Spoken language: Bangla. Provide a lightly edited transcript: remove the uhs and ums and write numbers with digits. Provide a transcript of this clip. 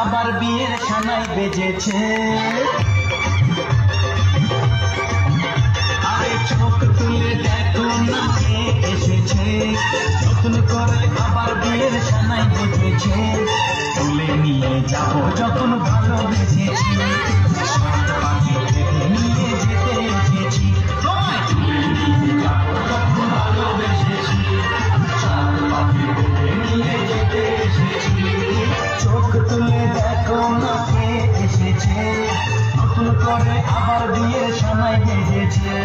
আবার বিয়ের সানাই বেজেছে। আরে চোখ তুলে দেখো না কে এসেছে, নতুন করে আবার বিয়ের সানাই বেজেছে। তুলে নিয়ে যাবো যখন ভালোবেসেছি, সাত পাখি থেকে নিয়ে যেতে এসেছি। তুলে নিয়ে যাবো যখন ভালোবেসেছি, সাত পাখি থেকে নিয়ে যেতে এসেছি। চোখ তুলে দেখো না কে এসেছে, নতুন করে আবার বিয়ের সানাই বেজেছে।